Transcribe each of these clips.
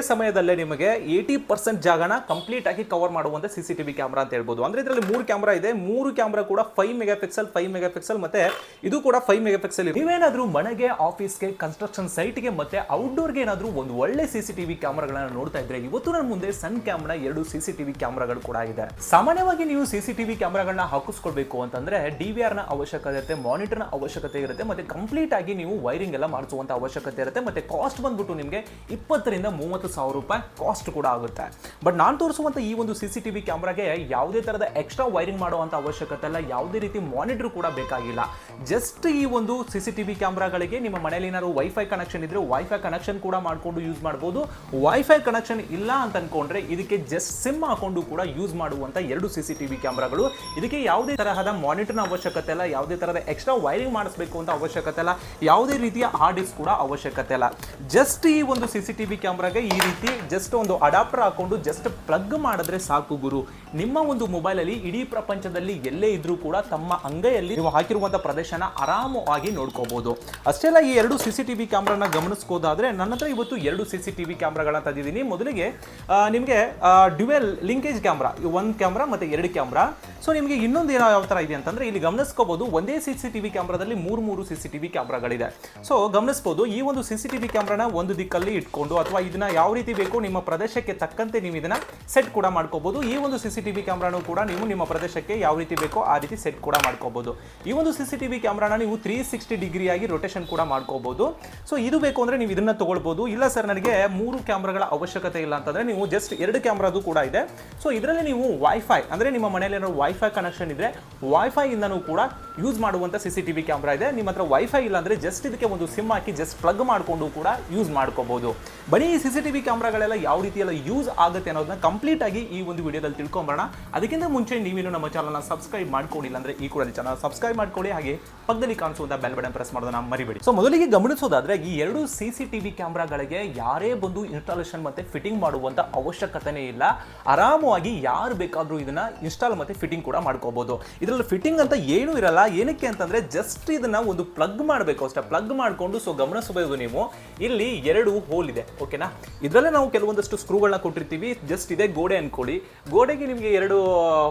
ಸಮಯದಲ್ಲೇ ನಿಮಗೆ 80% ಜಾಗನ ಕಂಪ್ಲೀಟ್ ಆಗಿ ಕವರ್ ಮಾಡುವಂತ ಸಿಸಿಟಿವಿ ಕ್ಯಾಮೆರಾ ಅಂತ ಹೇಳ್ಬೋದು. ಅಂದ್ರೆ ಇದರಲ್ಲಿ 3 ಕ್ಯಾಮೆರಾ ಇದೆ. 3 ಕ್ಯಾಮೆರಾ ಕೂಡ 5 ಮೆಗಾ ಪಿಕ್ಸೆಲ್ ಮತ್ತೆ ಇದು ಕೂಡ 5 ಮೆಗಾ ಪಿಕ್ಸೆಲ್. ನೀವೇನಾದ್ರೂ ಮನೆಗೆ, ಆಫೀಸ್ಗೆ, ಕನ್ಸ್ಟ್ರಕ್ಷನ್ ಸೈಟ್ಗೆ ಮತ್ತೆ ಔಟ್ಡೋರ್ಗೆ ಏನಾದ್ರೂ ಒಂದು ಒಳ್ಳೆ ಸಿಸಿಟಿವಿ ಕ್ಯಾಮೆರಾಗಳನ್ನ ನೋಡ್ತಾ ಇದ್ರೆ ಇವತ್ತು ನನ್ನ ಮುಂದೆ ಸನ್ ಕ್ಯಾಮ್ನ 2 ಸಿಸಿಟಿವಿ ಕ್ಯಾಮೆರಾಗಳು ಕೂಡ ಇದೆ. ಸಾಮಾನ್ಯವಾಗಿ ನೀವು ಸಿಸಿಟಿವಿ ಕ್ಯಾಮೆರಾಗಳನ್ನ ಹಾಕಿಸ್ಕೊಳ್ಬೇಕು ಅಂತಂದ್ರೆ ಡಿವಿಆರ್ ನ ಅವಶ್ಯಕತೆ ಇರುತ್ತೆ, ಮಾನಿಟರ್ ನ ಅವಶ್ಯಕತೆ ಇರುತ್ತೆ, ಮತ್ತೆ ಕಂಪ್ಲೀಟ್ ಆಗಿ ನೀವು ವೈರಿಂಗ್ ಎಲ್ಲ ಮಾಡಿಸುವಂತ ಅವಶ್ಯಕತೆ ಇರುತ್ತೆ. ಮತ್ತೆ ಕಾಸ್ಟ್ ಬಂದ್ಬಿಟ್ಟು ನಿಮಗೆ 20 ರಿಂದ 30,000 ರೂಪಾಯಿ ಕಾಸ್ಟ್ ಕೂಡ ಆಗುತ್ತೆ. ಬಟ್ ನಾನು ತೋರಿಸುವಂತ ಈ ಒಂದು ಸಿಸಿಟಿವಿ ಕ್ಯಾಮ್ರಾಗೆ ಯಾವುದೇ ತರದ ಎಕ್ಸ್ಟ್ರಾ ವೈರಿಂಗ್ ಮಾಡುವಂತ ಅವಶ್ಯಕತೆ ಇಲ್ಲ, ಯಾವುದೇ ರೀತಿ ಮಾನಿಟರ್ ಕೂಡ ಬೇಕಾಗಿಲ್ಲ. ಜಸ್ಟ್ ಈ ಒಂದು ಸಿಸಿಟಿವಿ ಕ್ಯಾಮ್ರಾಗಳಿಗೆ ನಿಮ್ಮ ಮನೆಯಲ್ಲಿ ಏನಾದ್ರು ವೈಫೈ ಕನೆಕ್ಷನ್ ಇದ್ರೆ ವೈಫೈ ಕನೆಕ್ಷನ್ ಕೂಡ ಮಾಡ್ಕೊಂಡು ಯೂಸ್ ಮಾಡಬಹುದು. ವೈಫೈ ಕನೆಕ್ಷನ್ ಇಲ್ಲ ಅಂತ ಅನ್ಕೊಂಡ್ರೆ ಇದಕ್ಕೆ ಜಸ್ಟ್ ಸಿಮ್ ಹಾಕೊಂಡು ಕೂಡ ಯೂಸ್ ಮಾಡುವಂತ 2 ಸಿಸಿಟಿವಿ ಕ್ಯಾಮ್ರಾಗಳು. ಇದಕ್ಕೆ ಯಾವುದೇ ತರಹದ ಮಾನಿಟರ್ನ ಅವಶ್ಯಕತೆ ಇಲ್ಲ, ಯಾವುದೇ ತರಹದ ಎಕ್ಸ್ಟ್ರಾ ವೈರಿಂಗ್ ಮಾಡಿಸಬೇಕು ಅಂತ ಅವಶ್ಯಕತೆ ಇಲ್ಲ, ಯಾವುದೇ ರೀತಿಯ ಹಾರ್ಡ್ ಡಿಸ್ಕ್ ಕೂಡ ಅವಶ್ಯಕತೆ ಇಲ್ಲ. ಜಸ್ಟ್ ಈ ಒಂದು ಸಿಸಿಟಿವಿ ಕ್ಯಾಮ್ರಾಗೆ ಈ ರೀತಿ ಜಸ್ಟ್ ಒಂದು ಅಡಾಪ್ಟರ್ ಹಾಕೊಂಡು ಜಸ್ಟ್ ಪ್ಲಗ್ ಮಾಡಿದ್ರೆ ಸಾಕು ಗುರು. ನಿಮ್ಮ ಒಂದು ಮೊಬೈಲ್ ಅಲ್ಲಿ ಇಡೀ ಪ್ರಪಂಚದಲ್ಲಿ ಎಲ್ಲೇ ಇದ್ರೂ ಕೂಡ ತಮ್ಮ ಅಂಗೈಯಲ್ಲಿ ನೀವು ಹಾಕಿರುವಂತಹ ಪ್ರದೇಶನ ಆರಾಮವಾಗಿ ನೋಡ್ಕೋಬಹುದು. ಅಷ್ಟೇ ಅಲ್ಲ, ಈ 2 ಸಿಸಿಟಿವಿ ಕ್ಯಾಮ್ರಾನ ಗಮನಿಸೋದಾದ್ರೆ ನನ್ನ ಹತ್ರ ಇವತ್ತು 2 ಸಿಸಿಟಿವಿ ಕ್ಯಾಮ್ರಾಗಳನ್ನ ತಂದಿದ್ದೀನಿ. ಮೊದಲಿಗೆ ನಿಮಗೆ ಡ್ಯುಯಲ್ ಲಿಂಕೇಜ್ ಕ್ಯಾಮ್ರಾ, 1 ಕ್ಯಾಮ್ರಾ ಮತ್ತೆ 2 ಕ್ಯಾಮ್ರಾ. ಸೊ ನಿಮಗೆ ಇನ್ನೊಂದು ಯಾವ ತರ ಇದೆ ಅಂತಂದ್ರೆ ಇಲ್ಲಿ ಗಮನಿಸ್ಕೋಬಹುದು, ಒಂದೇ ಸಿಸಿಟಿವಿ ಕ್ಯಾಮ್ರಾದಲ್ಲಿ 3 ಸಿಸಿಟಿವಿ ಕ್ಯಾಮ್ರಾಗಳಿದೆ. ಸೊ ಗಮನಿಸಬಹುದು, ಈ ಒಂದು ಸಿಸಿಟಿವಿ ಕ್ಯಾಮ್ರಾನ ಒಂದು ದಿಕ್ಕಲ್ಲಿ ಇಟ್ಕೊಂಡು ಅಥವಾ ಇದನ್ನ ಯಾವ ರೀತಿ ಬೇಕು ನಿಮ್ಮ ಪ್ರದೇಶಕ್ಕೆ ತಕ್ಕಂತೆ ನೀವು ಇದನ್ನ ಸೆಟ್ ಕೂಡ ಮಾಡ್ಕೋಬಹುದು. ಈ ಒಂದು ಸಿಸಿಟಿವಿ ಕ್ಯಾಮ್ರಾನು ಕೂಡ ನೀವು ನಿಮ್ಮ ಪ್ರದೇಶಕ್ಕೆ ಯಾವ ರೀತಿ ಬೇಕೋ ಆ ರೀತಿ ಸೆಟ್ ಕೂಡ ಮಾಡ್ಕೋಬಹುದು. ಈ ಒಂದು ಸಿಸಿಟಿವಿ ಕ್ಯಾಮ್ರಾನ ನೀವು 360 ಡಿಗ್ರಿ ಆಗಿ ರೊಟೇಷನ್ ಕೂಡ ಮಾಡ್ಕೋಬಹುದು. ಸೊ ಇದು ಬೇಕು ಅಂದ್ರೆ ನೀವು ಇದನ್ನ ತಗೊಳ್ಬಹುದು. ಇಲ್ಲ ಸರ್ ನನಗೆ 3 ಕ್ಯಾಮ್ರಾಗಳ ಅವಶ್ಯಕತೆ ಇಲ್ಲ ಅಂತಂದ್ರೆ ನೀವು ಜಸ್ಟ್ 2 ಕ್ಯಾಮ್ರಾದು ಕೂಡ ಇದೆ. ಸೊ ಇದರಲ್ಲಿ ನೀವು ವೈಫೈ ಅಂದ್ರೆ ನಿಮ್ಮ ಮನೆಯಲ್ಲಿ ಏನಾದ್ರು ವೈಫೈ ಕನೆಕ್ಷನ್ ಇದ್ರೆ ವೈಫೈ ಇಂದನೂ ಕೂಡ ಯೂಸ್ ಮಾಡುವಂತ ಸಿಸಿಟಿವಿ ಕ್ಯಾಮ್ರಾ ಇದೆ. ನಿಮ್ಮ ಹತ್ರ ವೈಫೈ ಇಲ್ಲ ಅಂದ್ರೆ ಜಸ್ಟ್ ಇದಕ್ಕೆ ಒಂದು ಸಿಮ್ ಹಾಕಿ ಜಸ್ಟ್ ಪ್ಲಗ್ ಮಾಡಿಕೊಂಡು ಕೂಡ ಯೂಸ್ ಮಾಡ್ಕೋಬಹುದು. ಬನ್ನಿ ಈ ಸಿಸಿಟಿವಿ ಕ್ಯಾಮ್ರಾಗಳೆಲ್ಲ ಯಾವ ರೀತಿ ಎಲ್ಲ ಯೂಸ್ ಆಗುತ್ತೆ ಅನ್ನೋದನ್ನ ಕಂಪ್ಲೀಟ್ ಆಗಿ ಈ ಒಂದು ವಿಡಿಯೋದಲ್ಲಿ ತಿಳ್ಕೊಂಬರೋಣ. ಅದಕ್ಕಿಂತ ಮುಂಚೆ ನೀವೇನು ನಮ್ಮ ಚಾನಲ್ನ ಸಬ್ಸ್ಕ್ರೈಬ್ ಮಾಡ್ಕೊಂಡಿಲ್ಲ ಅಂದ್ರೆ ಈ ಕೂಡ ಚಾನಲ್ ಸಬ್ಸ್ಕ್ರೈಬ್ ಮಾಡ್ಕೊಳ್ಳಿ, ಹಾಗೆ ಪಕ್ಕದಲ್ಲಿ ಕಾಣಿಸುವಂತ ಬೆಲ್ ಬಟನ್ ಪ್ರೆಸ್ ಮಾಡೋದನ್ನ ಮರಿಬೇಡಿ. ಸೊ ಮೊದಲಿಗೆ ಗಮನಿಸೋದಾದ್ರೆ ಈ 2 ಸಿಸಿಟಿವಿ ಕ್ಯಾಮ್ರಾಗಳಿಗೆ ಯಾರೇ ಬಂದು ಇನ್ಸ್ಟಾಲೇಷನ್ ಮತ್ತೆ ಫಿಟ್ಟಿಂಗ್ ಮಾಡುವಂತ ಅವಶ್ಯಕತೆನೇ ಇಲ್ಲ. ಆರಾಮವಾಗಿ ಯಾರು ಬೇಕಾದ್ರೂ ಇದನ್ನ ಇನ್ಸ್ಟಾಲ್ ಮತ್ತೆ ಫಿಟ್ಟಿಂಗ್ ಕೂಡ ಮಾಡ್ಕೋಬಹುದು. ಇದರಲ್ಲಿ ಫಿಟ್ಟಿಂಗ್ ಅಂತ ಏನು ಇರಲ್ಲ. ಏನಕ್ಕೆ ಅಂತಂದ್ರೆ ಜಸ್ಟ್ ಇದನ್ನ ಒಂದು ಪ್ಲಗ್ ಮಾಡಬೇಕು ಅಷ್ಟೇ, ಪ್ಲಗ್ ಮಾಡ್ಕೊಂಡು. ಸೊ ಗಮನಿಸಬಹುದು ನೀವು ಇಲ್ಲಿ 2 ಹೋಲ್ ಇದೆ, ಓಕೆನಾ. ಇದರಲ್ಲೇ ನಾವು ಕೆಲವೊಂದಷ್ಟು ಸ್ಕ್ರೂಗಳನ್ನ ಕೊಟ್ಟಿರ್ತೀವಿ. ಜಸ್ಟ್ ಇದೆ ಗೋಡೆ ಅನ್ಕೊಳ್ಳಿ, ಗೋಡೆಗೆ ನಿಮಗೆ 2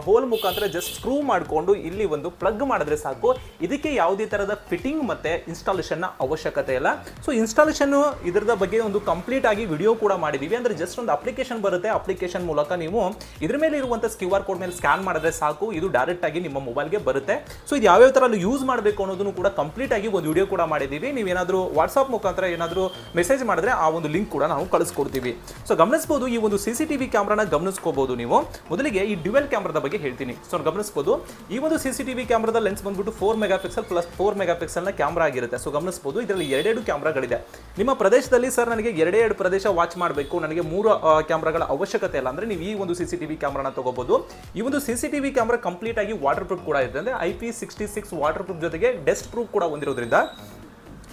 ಹೋಲ್ ಮುಖಾಂತರ ಜಸ್ಟ್ ಸ್ಕ್ರೂ ಮಾಡಿಕೊಂಡು ಇಲ್ಲಿ ಒಂದು ಪ್ಲಗ್ ಮಾಡಿದ್ರೆ ಸಾಕು. ಇದಕ್ಕೆ ಯಾವುದೇ ತರಹದ ಫಿಟ್ಟಿಂಗ್ ಮತ್ತೆ ಇನ್ಸ್ಟಾಲೇಷನ್ ನ ಅವಶ್ಯಕತೆ ಇಲ್ಲ. ಸೊ ಇನ್ಸ್ಟಾಲೇಷನ್ ಇದರದ ಬಗ್ಗೆ ಒಂದು ಕಂಪ್ಲೀಟ್ ಆಗಿ ವಿಡಿಯೋ ಕೂಡ ಮಾಡಿದೀವಿ. ಅಂದ್ರೆ ಜಸ್ಟ್ ಒಂದು ಅಪ್ಲಿಕೇಶನ್ ಬರುತ್ತೆ, ಅಪ್ಲಿಕೇಶನ್ ಮೂಲಕ ನೀವು ಇದ್ರ ಮೇಲೆ ಇರುವಂತ QR ಕೋಡ್ ಮೇಲೆ ಸ್ಕ್ಯಾನ್ ಮಾಡಿದ್ರೆ ಸಾಕು, ಇದು ಡೈರೆಕ್ಟ್ ಆಗಿ ನಿಮ್ಮ ಮೊಬೈಲ್ಗೆ ಬರುತ್ತೆ. ಸೊ ಇದು ಯಾವ ತರ ಯೂಸ್ ಮಾಡಬೇಕು ಅನ್ನೋದನ್ನು ಕೂಡ ಕಂಪ್ಲೀಟ್ ಆಗಿ ಒಂದು ವಿಡಿಯೋ ಕೂಡ ಮಾಡಿದೀವಿ. ನೀವೇನಾದ್ರೂ ವಾಟ್ಸ್ಆಪ್ ಮುಖಾಂತರ ಏನಾದ್ರೂ ಮೆಸೇಜ್ ಮಾಡಿದ್ರೆ ಆ ಒಂದು ಲಿಂಕ್ ಕೂಡ ನಾವು ಕಳಿಸ್ಕೊಡ್ತೀವಿ. ಸೊ ಗಮನಿಸಬಹುದು, ಈ ಒಂದು ಸಿಸಿಟಿವಿ ಕ್ಯಾಮ್ರಾನ ಗಮನಿಸ್ಕೋಬಹುದು ನೀವು. ಮೊದಲಿಗೆ ಈ ಡ್ಯುಯಲ್ ಕ್ಯಾಮ್ರಾದ ಬಗ್ಗೆ ಹೇಳ್ತೀನಿ. ಸೊ ಗಮನಿಸಬಹುದು, ಈ ಒಂದು ಸಿಸಿಟಿವಿ ಕ್ಯಾಮ್ರಾದ ಲೆನ್ಸ್ ಬಂದ್ಬಿಟ್ಟು 4 mega pixel plus 4 mega pixel ನ ಕ್ಯಾಮ್ರಾ ಆಗಿರುತ್ತೆ. ಸೊ ಗಮನಿಸಬಹುದು, ಇದರಲ್ಲಿ 2 ಕ್ಯಾಮ್ರಾಗಳಿದೆ. ನಿಮ್ಮ ಪ್ರದೇಶದಲ್ಲಿ ಸರ್ ನನಗೆ 2 ಪ್ರದೇಶ ವಾಚ್ ಮಾಡಬೇಕು, ನನಗೆ 3 ಕ್ಯಾಮ್ರಾಗಳ ಅವಶ್ಯಕತೆ ಇಲ್ಲ ಅಂದ್ರೆ ನೀವು ಈ ಒಂದು ಸಿಸಿಟಿವಿ ಕ್ಯಾಮ್ರಾನ ತಗೋಬಹುದು. ಈ ಒಂದು ಸಿಸಿಟಿವಿ ಕ್ಯಾಮ್ರಾ ಕಂಪ್ಲೀಟ್ ಆಗಿ ವಾಟರ್ ಪ್ರೂಫ್ ಕೂಡ ಇದೆ. ಅಂದ್ರೆ IP66 ವಾಟರ್ ಪ್ರೂಫ್ ಜೊತೆಗೆ ಡಸ್ಟ್ ಪ್ರೂಫ್ ಕೂಡ ಹೊಂದಿರೋದ್ರಿಂದ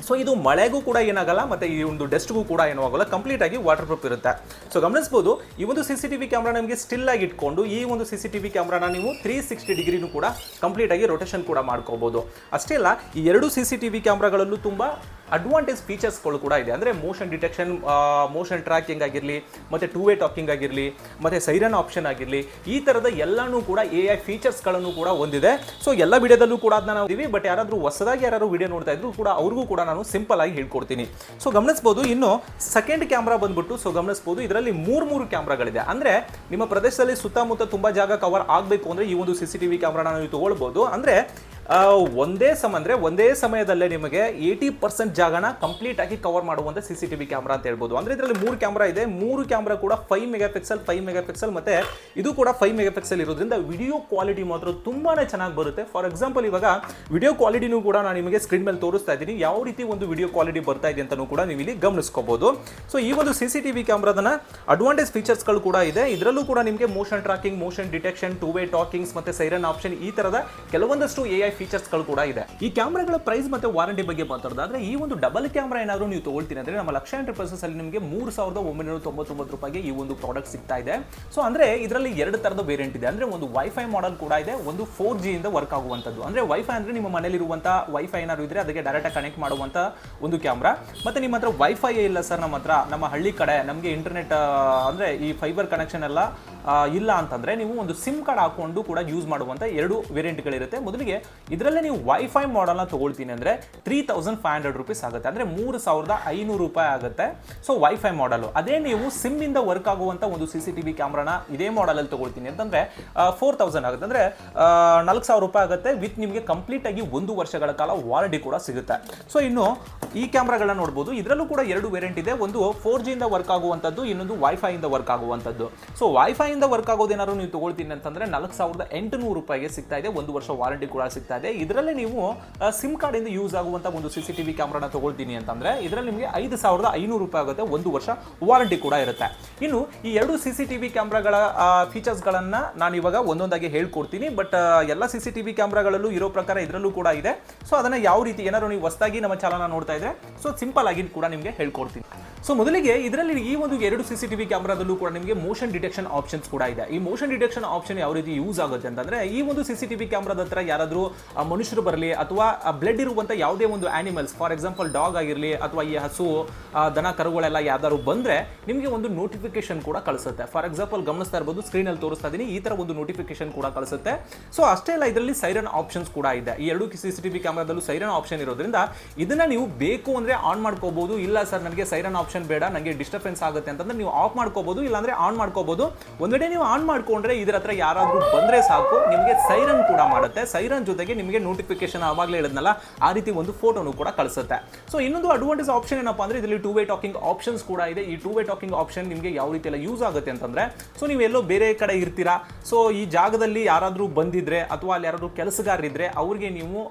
ಸೊ ಇದು ಮಳೆಗೂ ಕೂಡ ಏನಾಗಲ್ಲ, ಮತ್ತೆ ಈ ಒಂದು ಡೆಸ್ಟ್ಗೂ ಕೂಡ ಏನೂ ಆಗೋಲ್ಲ, ಕಂಪ್ಲೀಟ್ ಆಗಿ ವಾಟರ್ ಪ್ರೂಫ್ ಇರುತ್ತೆ. ಸೊ ಗಮನಿಸಬಹುದು, ಈ ಒಂದು ಸಿಸಿಟಿವಿ ಕ್ಯಾಮ್ರಾ ನಮಗೆ ಸ್ಟಿಲ್ ಆಗಿ ಇಟ್ಕೊಂಡು ಈ ಒಂದು ಸಿಸಿಟಿವಿ ಕ್ಯಾಮ್ರಾನ ನೀವು 360 ಡಿಗ್ರಿನೂ ಕೂಡ ಕಂಪ್ಲೀಟ್ ಆಗಿ ರೊಟೇಷನ್ ಕೂಡ ಮಾಡ್ಕೋಬಹುದು. ಅಷ್ಟೇ ಅಲ್ಲ, ಈ 2 ಸಿಸಿಟಿವಿ ಕ್ಯಾಮ್ರಾಗಳಲ್ಲೂ ತುಂಬಾ ಅಡ್ವಾಂಟೇಜ್ ಫೀಚರ್ಸ್ಗಳು ಕೂಡ ಇದೆ. ಅಂದರೆ ಮೋಷನ್ ಡಿಟೆಕ್ಷನ್, ಮೋಷನ್ ಟ್ರ್ಯಾಕಿಂಗ್ ಆಗಿರಲಿ, ಮತ್ತು 2-ವೇ ಟಾಕಿಂಗ್ ಆಗಿರಲಿ, ಮತ್ತು ಸೈರನ್ ಆಪ್ಷನ್ ಆಗಿರಲಿ, ಈ ಥರದ ಎಲ್ಲನೂ ಕೂಡ AI ಫೀಚರ್ಸ್ಗಳನ್ನು ಕೂಡ ಹೊಂದಿದೆ. ಸೊ ಎಲ್ಲ ವಿಡಿಯೋದಲ್ಲೂ ಕೂಡ ಅದನ್ನ ನಾವು ಇದೀವಿ. ಬಟ್ ಯಾರಾದರೂ ಹೊಸದಾಗಿ ಯಾರು ವಿಡಿಯೋ ನೋಡ್ತಾ ಇದ್ರು ಕೂಡ ಅವ್ರಿಗೂ ಕೂಡ ನಾನು ಸಿಂಪಲ್ ಆಗಿ ಹೇಳ್ಕೊಡ್ತೀನಿ. ಸೊ ಗಮನಿಸಬಹುದು, ಇನ್ನು ಸೆಕೆಂಡ್ ಕ್ಯಾಮ್ರಾ ಬಂದ್ಬಿಟ್ಟು ಸೊ ಗಮನಿಸಬಹುದು, ಇದರಲ್ಲಿ 3 ಕ್ಯಾಮ್ರಾಗಳಿದೆ. ಅಂದರೆ ನಿಮ್ಮ ಪ್ರದೇಶದಲ್ಲಿ ಸುತ್ತಮುತ್ತ ತುಂಬ ಜಾಗ ಕವರ್ ಆಗಬೇಕು ಅಂದರೆ ಈ ಒಂದು ಸಿಸಿಟಿವಿ ಕ್ಯಾಮ್ರಾನ ನೀವು ತಗೊಳ್ಬೋದು. ಅಂದರೆ ಒಂದೇ ಸಮಯದಲ್ಲೇ ನಿಮಗೆ 80% ಜಾಗನ ಕಂಪ್ಲೀಟ್ ಆಗಿ ಕವರ್ ಮಾಡುವಂತ ಸಿಸಿಟಿವಿ ಕ್ಯಾಮ್ರಾ ಅಂತ ಹೇಳ್ಬೋದು. ಅಂದ್ರೆ ಇದರಲ್ಲಿ 3 ಕ್ಯಾಮ್ರಾ ಇದೆ. 3 ಕ್ಯಾಮ್ರಾ ಕೂಡ 5 ಮೆಗಾ ಪಿಕ್ಸೆಲ್ ಮತ್ತೆ ಇದು ಕೂಡ 5 ಮೆಗಾ ಪಿಕ್ಸೆಲ್ ಇರೋದ್ರಿಂದ ವಿಡಿಯೋ ಕ್ವಾಲಿಟಿ ಮಾತ್ರ ತುಂಬಾನೇ ಚೆನ್ನಾಗಿ ಬರುತ್ತೆ. ಫಾರ್ ಎಕ್ಸಾಂಪಲ್, ಇವಾಗ ವಿಡಿಯೋ ಕ್ವಾಲಿಟಿನೂ ಕೂಡ ನಾನು ನಿಮಗೆ ಸ್ಕ್ರೀನ್ ಮೇಲೆ ತೋರಿಸ್ತಾ ಇದ್ದೀನಿ, ಯಾವ ರೀತಿ ಒಂದು ವಿಡಿಯೋ ಕ್ವಾಲಿಟಿ ಬರ್ತಾ ಇದೆ ಅಂತಾನೂ ಕೂಡ ನೀವು ಇಲ್ಲಿ ಗಮನಿಸ್ಕೋಬಹುದು. ಸೊ ಈ ಒಂದು ಸಿಸಿಟಿವಿ ಕ್ಯಾಮ್ರಾದನ್ನ ಅಡ್ವಾಂಟೇಜ್ ಫೀಚರ್ಸ್ಗಳು ಕೂಡ ಇದೆ. ಇದರಲ್ಲೂ ಕೂಡ ನಿಮಗೆ motion tracking, motion detection, two way talkings ಮತ್ತೆ ಸೈರನ್ ಆಪ್ಷನ್, ಈ ತರದ ಕೆಲವೊಂದಷ್ಟು AI ಫೀಚರ್ಸ್ಗಳು ಕೂಡ ಇದೆ. ಈ ಕ್ಯಾಮ್ರಾಗಳ ಪ್ರೈಸ್ ಮತ್ತೆ ವಾರಂಟಿ ಬಗ್ಗೆ ಮಾತಾಡೋದಾದ್ರೆ ಈ ಒಂದು ಡಬಲ್ ಕ್ಯಾಮ್ರಾ ಏನಾದರೂ ನೀವು ತಗೊಳ್ತೀನಿ ಅಂದ್ರೆ ನಮ್ಮ ಲಕ್ಷ ಎಂಟರ್ಪ್ರೈಸಸ್ ಅಲ್ಲಿ ನಿಮಗೆ 3999 ರೂಪಾಯಿಗೆ ಈ ಒಂದು ಪ್ರಾಡಕ್ಟ್ ಸಿಗ್ತಾ ಇದೆ. ಸೊ ಅಂದ್ರೆ ಇದರಲ್ಲಿ ಎರಡು ತರದ ವೇರಿಯಂಟ್ ಇದೆ. ಅಂದ್ರೆ ಒಂದು ವೈಫೈ ಮಾಡೆಲ್ ಕೂಡ ಇದೆ, ಒಂದು 4G ಇಂದ ವರ್ಕ್ ಆಗುವಂತದ್ದು. ಅಂದ್ರೆ ವೈಫೈ ಅಂದ್ರೆ ನಿಮ್ಮ ಮನೆಯಲ್ಲಿರುವಂತಹ ವೈಫೈ ಏನಾದ್ರು ಇದ್ರೆ ಅದಕ್ಕೆ ಡೈರೆಕ್ಟ್ ಆಗಿ ಕನೆಕ್ಟ್ ಮಾಡುವಂತ ಒಂದು ಕ್ಯಾಮ್ರಾ. ಮತ್ತೆ ನಿಮ್ಮ ಹತ್ರ ವೈಫೈ ಇಲ್ಲ ಸರ್, ನಮ್ಮ ಹಳ್ಳಿ ಕಡೆ ನಮಗೆ ಇಂಟರ್ನೆಟ್ ಅಂದ್ರೆ ಈ ಫೈಬರ್ ಕನೆಕ್ಷನ್ ಎಲ್ಲ ಇಲ್ಲ ಅಂತಂದ್ರೆ ನೀವು ಒಂದು ಸಿಮ್ ಕಾರ್ಡ್ ಹಾಕೊಂಡು ಕೂಡ ಯೂಸ್ ಮಾಡುವಂತ ಎರಡು ವೇರಿಯಂಟ್ಗಳಿರುತ್ತೆ. ಮೊದಲಿಗೆ ಇದರಲ್ಲೇ ನೀವು ವೈಫೈ ಮಾಡೆಲ್ನ ತಗೊಳ್ತೀನಿ ಅಂದ್ರೆ 3500 ರೂಪೀಸ್ ಆಗುತ್ತೆ, ಅಂದ್ರೆ 3500 ರೂಪಾಯಿ ಆಗುತ್ತೆ. So wifi model. ಅದೇ ನೀವು ಸಿಮ್ ಇಂದ ವರ್ಕ್ ಆಗುವಂತ ಒಂದು CCTV ಕ್ಯಾಮ್ರಾನ ಇದೇ ಮಾಡೆಲ್ ಅಲ್ಲಿ ತಗೊಳ್ತೀನಿ ಅಂತಂದ್ರೆ 4000 ಆಗುತ್ತೆ, ಅಂದ್ರೆ 4000 ರೂಪಾಯಿ ಆಗುತ್ತೆ. ವಿತ್ ನಿಮಗೆ ಕಂಪ್ಲೀಟ್ ಆಗಿ 1 ವರ್ಷಗಳ ಕಾಲ ವಾರಂಟಿ ಕೂಡ ಸಿಗುತ್ತೆ. ಸೊ ಇನ್ನು ಈ ಕ್ಯಾಮ್ರಾಗಳನ್ನ ನೋಡಬಹುದು. ಇದರಲ್ಲೂ ಕೂಡ ಎರಡು ವೇರಿಯಂಟ್ ಇದೆ, ಒಂದು 4G ಇಂದ ವರ್ಕ್ ಆಗುವಂತದ್ದು, ಇನ್ನೊಂದು ವೈಫೈ ಇಂದ ವರ್ಕ್ ಆಗುವಂತದ್ದು. ಸೊ ವೈಫೈ ಇಂದ ವರ್ಕ್ ಆಗೋದೇನಾದ್ರು ನೀವು ತಗೊಳ್ತೀನಿ ಅಂತಂದ್ರೆ 4800 ರೂಪಾಯಿಗೆ ಸಿಗ್ತಾ ಇದೆ, 1 ವರ್ಷ ವಾರಂಟಿ ಕೂಡ ಸಿಗ್ತಾ ಇದೆ. ಇದರಲ್ಲಿ ನೀವು ಸಿಮ್ ಕಾರ್ಡ್ ಇಂದ ಯೂಸ್ ಆಗುವಂತ ಒಂದು CCTV ಕ್ಯಾಮ್ರಾನ ತಗೊಳ್ತೀನಿ ಅಂತಂದ್ರೆ ಇದರಲ್ಲಿ ನಿಮಗೆ 5500 ರೂಪಾಯಿ ಆಗುತ್ತೆ, 1 ವರ್ಷ ವಾರಂಟಿ ಕೂಡ ಇರುತ್ತೆ. ಇನ್ನು ಈ ಎರಡು CCTV ಕ್ಯಾಮ್ರಾಗಳ ಫೀಚರ್ಸ್ ಗಳನ್ನ ನಾನು ಇವಾಗ ಒಂದೊಂದಾಗಿ ಹೇಳ್ಕೊಡ್ತೀನಿ. ಬಟ್ ಎಲ್ಲ CCTV ಕ್ಯಾಮ್ರಾಗಳಲ್ಲೂ ಇರೋ ಪ್ರಕಾರ ಇದರಲ್ಲೂ ಕೂಡ ಇದೆ. ಸೊ ಅದನ್ನ ಯಾವ ರೀತಿ ಏನಾದ್ರು ನೀವು ಹೊಸದಾಗಿ ನಮ್ಮ ಚಾನಲ್ನ ನೋಡ್ತಾ ಇದ್ರೆ ಸೊ ಸಿಂಪಲ್ ಆಗಿ ಕೂಡ ನಿಮಗೆ ಹೇಳ್ಕೊಡ್ತೀನಿ. ಸೊ ಮೊದಲಿಗೆ ಇದರಲ್ಲಿ ಈ ಒಂದು ಎರಡು CCTV ಕ್ಯಾಮ್ರಾದಲ್ಲೂ ಕೂಡ ನಿಮಗೆ ಮೋಷನ್ ಡಿಟೆಕ್ಷನ್ ಆಪ್ಷನ್ಸ್ ಕೂಡ ಇದೆ. ಈ ಮೋಷನ್ ಡಿಟೆಕ್ಷನ್ ಆಪ್ಷನ್ ಯಾವ ರೀತಿ ಯೂಸ್ ಆಗುತ್ತೆ ಅಂತಂದ್ರೆ ಈ ಒಂದು CCTV ಕ್ಯಾಮ್ರಾದ ಹತ್ರ ಯಾರಾದರೂ ಮನುಷ್ಯರು ಬರಲಿ ಅಥವಾ ಬ್ಲಡ್ ಇರುವಂತ ಯಾವುದೇ ಒಂದು ಆನಿಮಲ್ಸ್, ಫಾರ್ ಎಕ್ಸಾಂಪಲ್ ಡಾಗ್ ಆಗಿರಲಿ ಅಥವಾ ಈ ಹಸು ದನ ಕರುಗಳೆಲ್ಲ ಯಾವ್ದಾದ್ರು ಬಂದ್ರೆ ನಿಮಗೆ ಒಂದು ನೋಟಿಫಿಕೇಶನ್ ಕೂಡ ಕಳಿಸುತ್ತೆ. ಫಾರ್ ಎಕ್ಸಾಂಪಲ್ ಗಮನಿಸ್ತಾ ಇರಬಹುದು, ಸ್ಕ್ರೀನ್ ಅಲ್ಲಿ ತೋರಿಸ್ತಾ ಇದೀನಿ, ಈ ತರ ಒಂದು ನೋಟಿಫಿಕೇಶನ್ ಕೂಡ ಕಳಿಸುತ್ತೆ. ಸೊ ಅಷ್ಟೇ ಅಲ್ಲ, ಇದರಲ್ಲಿ ಸೈರನ್ ಆಪ್ಷನ್ಸ್ ಕೂಡ ಇದೆ. ಈ ಎರಡು CCTV ಕ್ಯಾಮ್ರಾದಲ್ಲೂ ಸೈರನ್ ಆಪ್ಷನ್ ಇರೋದ್ರಿಂದ ಇದನ್ನ ನೀವು ಬೇಕು ಅಂದ್ರೆ ಆನ್ ಮಾಡ್ಕೋಬಹುದು. ಇಲ್ಲ ಸರ್ ನನಗೆ ಸೈರನ್ ಆಪ್ಷನ್ ಬೇಡ, ನನಗೆ ಡಿಸ್ಟರ್ಬೆನ್ಸ್ ಆಗುತ್ತೆ ಅಂತಂದ್ರೆ ನೀವು ಆಫ್ ಮಾಡ್ಕೋಬಹುದು, ಇಲ್ಲಾಂದ್ರೆ ಆನ್ ಮಾಡ್ಕೋಬಹುದು. ಒಂದೆಡೆ ನೀವು ಆನ್ ಮಾಡ್ಕೊಂಡ್ರೆ ಇದರ ಹತ್ರ ಯಾರಾದ್ರೂ ಬಂದ್ರೆ ಸಾಕು ನಿಮಗೆ ಸೈರನ್ ಕೂಡ ಮಾಡುತ್ತೆ. ಸೈರನ್ ಜೊತೆಗೆ ನಿಮಗೆ ನೋಟಿಫಿಕೇಶನ್ ಆವಾಗಲೇ ಹೇಳಿದ್ನಲ್ಲ ಆ ರೀತಿ ಒಂದು ಫೋಟೋನು ಕೂಡ ಕಳಿಸುತ್ತೆ. ಸೊ ಇನ್ನೊಂದು ಅಡ್ವಾಂಟೇಜ್ ಆಪ್ಷನ್ ಏನಪ್ಪಾ ಅಂದ್ರೆ ಇದರಲ್ಲಿ 2 ವೇ ಟಾಕಿಂಗ್ ಆಪ್ಷನ್ಸ್ ಕೂಡ ಇದೆ. ಈ 2 ವೇ ಟಾಕಿಂಗ್ ಆಪ್ಷನ್ ನಿಮಗೆ ಯಾವ ರೀತಿ ಎಲ್ಲ ಯೂಸ್ ಆಗುತ್ತೆ ಅಂತಂದ್ರೆ ಸೊ ನೀವು ಎಲ್ಲೋ ಬೇರೆ ಕಡೆ ಇರ್ತೀರಾ, ಸೊ ಈ ಜಾಗದಲ್ಲಿ ಯಾರಾದ್ರೂ ಬಂದಿದ್ರೆ ಅಥವಾ ಅಲ್ಲಿ ಯಾರಾದ್ರೂ ಕೆಲಸಗಾರರಿದ್ರೆ ಅವ್ರಿಗೆ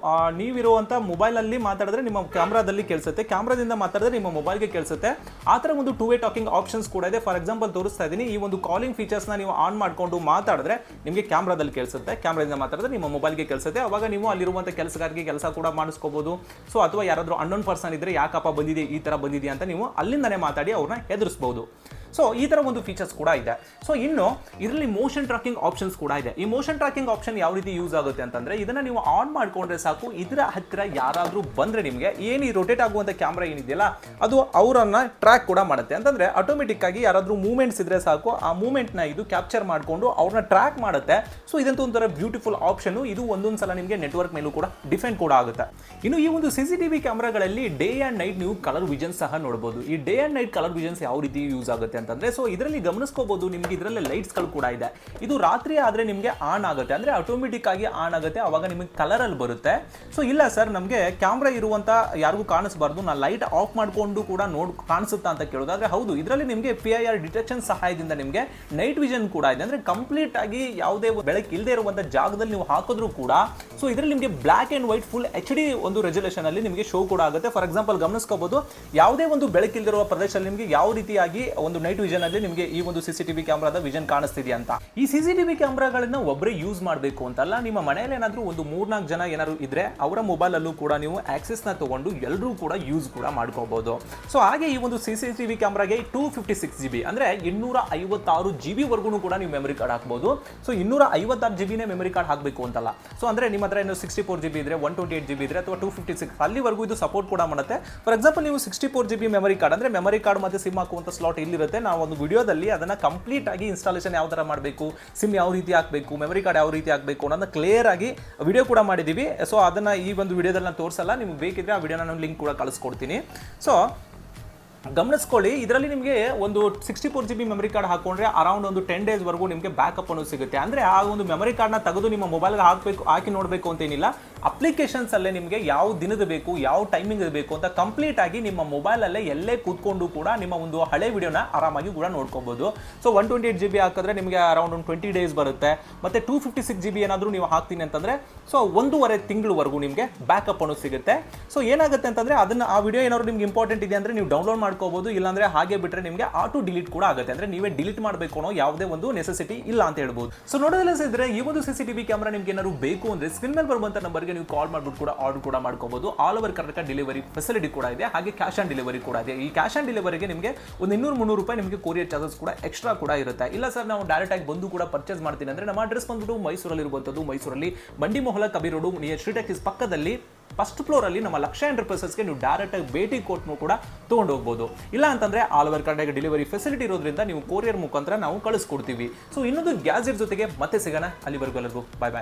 ನೀವಿರುವಂತ ಮೊಬೈಲ್ ಅಲ್ಲಿ ಮಾತಾಡಿದ್ರೆ ನಿಮ್ಮ ಕ್ಯಾಮ್ರಾದಲ್ಲಿ ಕೇಳಿಸುತ್ತೆ, ಕ್ಯಾಮ್ರಾದಿಂದ ಮಾತಾಡಿದ್ರೆ ನಿಮ್ಮ ಮೊಬೈಲ್ಗೆ ಕೇಳಿಸುತ್ತೆ. ಆ ತರ ಒಂದು 2 ವೇ ಟಾಕಿಂಗ್ ಆಪ್ಷನ್ಸ್ ಕೂಡ ಇದೆ. ಫಾರ್ ಎಕ್ಸಾಂಪಲ್ ತೋರಿಸ್ತಾ ಇದೀನಿ, ಈ ಒಂದು ಕಾಲಿಂಗ್ ಫೀಚರ್ಸ್ ನ ನೀವು ಆನ್ ಮಾಡ್ಕೊಂಡು ಮಾತಾಡಿದ್ರೆ ನಿಮಗೆ ಕ್ಯಾಮ್ರಾದಲ್ಲಿ ಕೇಳಿಸುತ್ತೆ, ಕ್ಯಾಮ್ರಾದಿಂದ ಮಾತಾಡಿದ್ರೆ ನಿಮ್ಮ ಮೊಬೈಲ್ಗೆ ಕೇಳಿಸುತ್ತೆ. ಅವಾಗ ನೀವು ಅಲ್ಲಿರುವಂತ ಕೆಲಸಗಾರರಿಗೆ ಕೆಲಸ ಕೂಡ ಮಾಡಿಸ್ಕೋಬಹುದು. ಸೊ ಅಥವಾ ಯಾರಾದ್ರೂ ಅನ್ನೋನ್ ಪರ್ಸನ್ ಇದ್ರೆ ಯಾಕಪ್ಪ ಬಂದಿದೆ, ಈ ತರ ಬಂದಿದೆ ಅಂತ ನೀವು ಅಲ್ಲಿಂದಾನೇ ಮಾತಾಡಿ ಅವ್ರನ್ನ ಹೆದರಿಸಬಹುದು. ಸೊ ಈ ತರ ಒಂದು ಫೀಚರ್ಸ್ ಕೂಡ ಇದೆ. ಸೊ ಇನ್ನು ಇದರಲ್ಲಿ ಮೋಷನ್ ಟ್ರ್ಯಾಕಿಂಗ್ ಆಪ್ಷನ್ಸ್ ಕೂಡ ಇದೆ. ಈ ಮೋಷನ್ ಟ್ರ್ಯಾಕಿಂಗ್ ಆಪ್ಷನ್ ಯಾವ ರೀತಿ ಯೂಸ್ ಆಗುತ್ತೆ ಅಂತಂದ್ರೆ ಇದನ್ನ ನೀವು ಆನ್ ಮಾಡ್ಕೊಂಡ್ರೆ ಸಾಕು, ಇದರ ಹತ್ತಿರ ಯಾರಾದ್ರೂ ಬಂದ್ರೆ ನಿಮಗೆ ಏನು ಈ ರೊಟೇಟ್ ಆಗುವಂತ ಕ್ಯಾಮ್ರಾ ಏನಿದೆಯಲ್ಲ ಅದು ಅವರನ್ನ ಟ್ರ್ಯಾಕ್ ಕೂಡ ಮಾಡುತ್ತೆ. ಅಂತಂದ್ರೆ ಆಟೋಮೆಟಿಕ್ ಆಗಿ ಯಾರಾದ್ರೂ ಮೂವ್ಮೆಂಟ್ಸ್ ಇದ್ರೆ ಸಾಕು, ಆ ಮೂವ್ಮೆಂಟ್ ನ ಇದು ಕ್ಯಾಪ್ಚರ್ ಮಾಡ್ಕೊಂಡು ಅವ್ರನ್ನ ಟ್ರ್ಯಾಕ್ ಮಾಡುತ್ತೆ. ಸೊ ಇದಂತೂ ಒಂಥರ ಬ್ಯೂಟಿಫುಲ್ ಆಪ್ಷನ್. ಇದು ಒಂದೊಂದ್ಸಲ ನಿಮಗೆ ನೆಟ್ವರ್ಕ್ ಮೇಲೂ ಕೂಡ ಡಿಫೆಂಡ್ ಕೂಡ ಆಗುತ್ತೆ. ಇನ್ನು ಈ ಒಂದು CCTV ಕ್ಯಾಮ್ರಾಗಳಲ್ಲಿ ಡೇ ಅಂಡ್ ನೈಟ್ ನೀವು ಕಲರ್ ವಿಷನ್ ಸಹ ನೋಡಬಹುದು. ಈ day and night colour visions ಯಾವ ರೀತಿ ಯೂಸ್ ಆಗುತ್ತೆ ಅಂತಂದ್ರೆ ಸೊ ಇದರಲ್ಲಿ ಗಮನಿಸ್ಕೋಬಹುದು, ನಿಮಗೆ ಇದರಲ್ಲಿ ಲೈಟ್ಸ್ ಗಳು ಕೂಡ ಇದೆ. ಇದು ರಾತ್ರಿ ಆದ್ರೆ ನಿಮಗೆ ಆನ್ ಆಗುತ್ತೆ, ಅಂದ್ರೆ ಆಟೋಮೆಟಿಕ್ ಆಗಿ ಆನ್ ಆಗುತ್ತೆ, ಅವಾಗ ನಿಮಗೆ ಕಲರ್ ಅಲ್ಲಿ ಬರುತ್ತೆ. ಸೊ ಇಲ್ಲ ಸರ್ ನಮಗೆ ಕ್ಯಾಮ್ರಾ ಇರುವಂತ ಯಾರಿಗೂ ಕಾಣಿಸಬಾರ್ದು, ನಾ ಲೈಟ್ ಆಫ್ ಮಾಡ್ಕೊಂಡು ಕೂಡ ಕಾಣಿಸುತ್ತಾ ಅಂತ ಕೇಳೋದಾದ್ರೆ ಹೌದು, ಇದರಲ್ಲಿ ನಿಮಗೆ PIR ಡಿಟೆಕ್ಷನ್ ಸಹಾಯದಿಂದ ನಿಮಗೆ ನೈಟ್ ವಿಷನ್ ಕೂಡ ಇದೆ. ಅಂದ್ರೆ ಕಂಪ್ಲೀಟ್ ಆಗಿ ಯಾವುದೇ ಬೆಳಕು ಇಲ್ಲದೆ ಇರುವಂತ ಜಾಗದಲ್ಲಿ ನೀವು ಹಾಕಿದ್ರು ಕೂಡ ಸೊ ಇದರಲ್ಲಿ ನಿಮಗೆ black and white full HD ಒಂದು ರೆಸಲ್ಯೂಷನ್ ಅಲ್ಲಿ ನಿಮಗೆ ಶೋ ಕೂಡ ಆಗುತ್ತೆ. ಫಾರ್ ಎಕ್ಸಾಂಪಲ್ ಗಮನಿಸ್ಕೋಬಹುದು, ಯಾವುದೇ ಒಂದು ಬೆಳಕಿಲ್ದಿರುವ ಪ್ರದೇಶದಲ್ಲಿ ನಿಮಗೆ ಯಾವ ರೀತಿಯಾಗಿ ಒಂದು ನೈಟ್ ವಿಷನ್ ನಿಮಗೆ ಈ ಒಂದು CCTV ಕ್ಯಾಮ್ರಾದ ವಿಷನ್ ಕಾಣಿಸ್ತಿದೆಯಾ ಅಂತ. ಈ CCTV ಕ್ಯಾಮ್ರಾಗಳನ್ನ ಒಬ್ಬರೇ ಯೂಸ್ ಮಾಡಬೇಕು ಅಂತಲ್ಲ, ನಿಮ್ಮ ಮನೆಯಲ್ಲಿ ಏನಾದ್ರೂ ಒಂದು 3-4 ಜನ ಏನಾದ್ರು ಇದ್ರೆ ಅವರ ಮೊಬೈಲ್ ಅಲ್ಲೂ ಕೂಡ ನೀವು ಆಕ್ಸೆಸ್ ನ ತಗೊಂಡು ಎಲ್ಲರೂ ಕೂಡ ಯೂಸ್ ಕೂಡ ಮಾಡ್ಕೋಬಹುದು. ಸೊ ಹಾಗೆ ಈ ಒಂದು CCTV ಕ್ಯಾಮ್ರಾಗೆ 256 GB ಅಂದ್ರೆ 256 GB ವರೆಗೂ ಕೂಡ ನೀವು ಮೆಮರಿ ಕಾರ್ಡ್ ಹಾಕಬಹುದು. ಸೊ 256 GB ಮೆಮರಿ ಕಾರ್ಡ್ ಹಾಕಬೇಕು ಅಂತಲ್ಲ. ಸೊ ಅಂದ್ರೆ ನಿಮ್ಮ ಹತ್ರ 64 GB ಇದ್ರೆ 128 GB ಇದ್ರೆ ಅಥವಾ 256 ಅಲ್ಲಿವರೆಗೂ ಇದು ಸಪೋರ್ಟ್ ಕೂಡ ಮಾಡುತ್ತೆ. ಫಾರ್ ಎಕ್ಸಾಂಪಲ್ ನೀವು 64 GB ಮೆಮರಿ ಕಾರ್ಡ್ ಅಂದ್ರೆ ಮೆಮರಿ ಕಾರ್ಡ್ ಮತ್ತೆ ಸಿಮ್ ಹಾಕುವಂತ ಸ್ಲಾಟ್ ಇಲ್ಲಿರುತ್ತೆ. ನಾವು ಒಂದು ವಿಡಿಯೋದಲ್ಲಿ ಅದನ್ನ ಕಂಪ್ಲೀಟ್ ಆಗಿ ಇನ್ಸ್ಟಾಲೇಷನ್ ಯಾವ ತರ ಮಾಡಬೇಕು, ಸಿಮ್ ಯಾವ ರೀತಿ ಹಾಕಬೇಕು, ಮೆಮರಿ ಕಾರ್ಡ್ ಯಾವ ರೀತಿ ಹಾಕಬೇಕು ಅನ್ನೋದನ್ನ ಕ್ಲಿಯರ್ ಆಗಿ ವಿಡಿಯೋ ಕೂಡ ಮಾಡಿದೀವಿ. ಸೊ ಅದನ್ನ ಈ ಒಂದು ವಿಡಿಯೋದಲ್ಲಿ ನಾನು ತೋರಿಸಲ್ಲ, ನಿಮ್ಗೆ ಬೇಕಿದ್ರೆ ಆ ವಿಡಿಯೋನ ನಾನು ಲಿಂಕ್ ಕೂಡ ಕಳಿಸ್ಕೊಡ್ತೀನಿ. ಸೊ ಗಮನಿಸ್ಕೊಳ್ಳಿ, ಇದರಲ್ಲಿ ನಿಮಗೆ ಒಂದು 64 GB ಮೆಮರಿ ಕಾರ್ಡ್ ಹಾಕೊಂಡ್ರೆ ಅರೌಂಡ್ ಒಂದು 10 days ವರೆಗೂ ನಿಮಗೆ ಬ್ಯಾಕಪ್ ಅನ್ನೋದು ಸಿಗುತ್ತೆ. ಅಂದ್ರೆ ಆ ಒಂದು ಮೆಮರಿ ಕಾರ್ಡ್ನ ತೆಗೆದು ನಿಮ್ಮ ಮೊಬೈಲ್ಗೆ ಹಾಕಿ ನೋಡಬೇಕು ಅಂತ ಏನಿಲ್ಲ. ಅಪ್ಲಿಕೇಶನ್ಸ್ ಅಲ್ಲೇ ನಿಮಗೆ ಯಾವ ದಿನದ ಬೇಕು, ಯಾವ ಟೈಮಿಂಗ್ ಬೇಕು ಅಂತ ಕಂಪ್ಲೀಟ್ ಆಗಿ ನಿಮ್ಮ ಮೊಬೈಲ್ ಅಲ್ಲೇ ಎಲ್ಲೇ ಕೂತ್ಕೊಂಡು ಕೂಡ ನಿಮ್ಮ ಒಂದು ಹಳೆ ವಿಡಿಯೋನ ಆರಾಮಾಗಿ ಕೂಡ ನೋಡ್ಕೋಬಹುದು. ಸೊ 128 GB ಹಾಕಿದ್ರೆ ನಿಮಗೆ ಅರೌಂಡ್ ಒಂದು 20 days ಬರುತ್ತೆ. ಮತ್ತೆ 256 GB ಏನಾದರೂ ನೀವು ಹಾಕ್ತೀನಿ ಅಂತಂದ್ರೆ ಸೊ 1.5 ತಿಂಗಳವರೆಗೂ ನಿಮಗೆ ಬ್ಯಾಕಪ್ ಅನ್ನೋದು ಸಿಗುತ್ತೆ. ಸೊ ಏನಾಗುತ್ತೆ ಅಂತಂದ್ರೆ ಅದನ್ನ ಆ ವಿಡಿಯೋ ಏನಾದ್ರು ನಿಮ್ಗೆ ಇಂಪಾರ್ಟೆಂಟ್ ಇದೆ ಅಂದ್ರೆ ನೀವು ಡೌನ್ಲೋಡ್ ಮಾಡ್ಕೋಬಹುದು, ಇಲ್ಲಾಂದ್ರೆ ಹಾಗೆ ಬಿಟ್ರೆ ನಿಮಗೆ ಆಟೋ ಡಿಲೀಟ್ ಕೂಡ ಆಗುತ್ತೆ. ಅಂದ್ರೆ ನೀವೇ ಡಿಲೀಟ್ ಮಾಡಬೇಕು ಅನ್ನೋ ಯಾವುದೇ ಒಂದು ನೆಸೆಸಿಟಿ ಇಲ್ಲ ಅಂತ ಹೇಳ್ಬೋದು. ಸೊ ನೋಡೋದಲ್ಲ ಇದ್ರೆ ಈ ಒಂದು CCTV ಕ್ಯಾಮೆರಾ ನಿಮ್ಗೆ ಏನಾದ್ರು ಬೇಕು ಅಂದ್ರೆ ಸ್ಕ್ರೀನ್ ಮೇಲೆ ಬರುವಂತ ನಂಬರ್ಗೆ ನೀವು ಕಾಲ್ ಮಾಡ್ಬಿಟ್ಟು ಕೂಡ ಆರ್ಡರ್ ಕೂಡ ಮಾಡ್ಕೋಬಹುದು. All over Karnataka delivery facility ಕೂಡ ಇದೆ, ಹಾಗೆ ಕ್ಯಾಶ್ ಆನ್ ಡೆಲಿವರಿ ಕೂಡ ಇದೆ. ಈ ಕ್ಯಾಶ್ ಆನ್ ಡೆಲಿವರಿಗೆ ನಿಮಗೆ ಒಂದು 200-300 ರೂಪಾಯಿ ನಿಮಗೆ ಕೊರಿಯರ್ ಚಾರ್ಜಸ್ ಕೂಡ ಎಕ್ಸ್ಟ್ರಾ ಕೂಡ ಇರುತ್ತೆ. ಇಲ್ಲ ಸರ್ ನಾವು ಡೈರೆಕ್ಟ್ ಆಗಿ ಬಂದು ಕೂಡ ಪರ್ಚೇಸ್ ಮಾಡ್ತೀನಿ ಅಂದ್ರೆ ನಮ್ಮ ಅಡ್ರೆಸ್ ಬಂದ್ಬಿಟ್ಟು ಮೈಸೂರಲ್ಲಿ ಇರುವಂತದ್ದು, ಮೈಸೂರಲ್ಲಿ ಬಂಡಿ ಮೊಹಲ ಕಬಿ ರೋಡ್ ನಿಯರ್ ಶ್ರೀಟೆಕ್ಸ್ ಪಕ್ಕದಲ್ಲಿ ಫಸ್ಟ್ ಫ್ಲೋರ್ ಅಲ್ಲಿ ನಮ್ಮ ಲಕ್ಷ ಎಂಟರ್ಪ್ರೈಸಸ್ಗೆ ನೀವು ಡೈರೆಕ್ಟ್ ಆಗಿ ಭೇಟಿ ಕೊಟ್ಟು ಕೂಡ ತಗೊಂಡು ಹೋಗಬಹುದು. ಇಲ್ಲ ಅಂತಂದ್ರೆ all over Karnataka delivery facility ಇರೋದ್ರಿಂದ ನೀವು ಕೊರಿಯರ್ ಮುಖಾಂತರ ನಾವು ಕಳಿಸ್ಕೊಡ್ತೀವಿ. ಸೊ ಇನ್ನೊಂದು ಗ್ಯಾಜೆಟ್ ಜೊತೆಗೆ ಮತ್ತೆ ಸಿಗೋಣ. ಅಲ್ಲಿವರೆಗೂ ಎಲ್ಲರಿಗೂ ಬಾಯ್ ಬಾಯ್.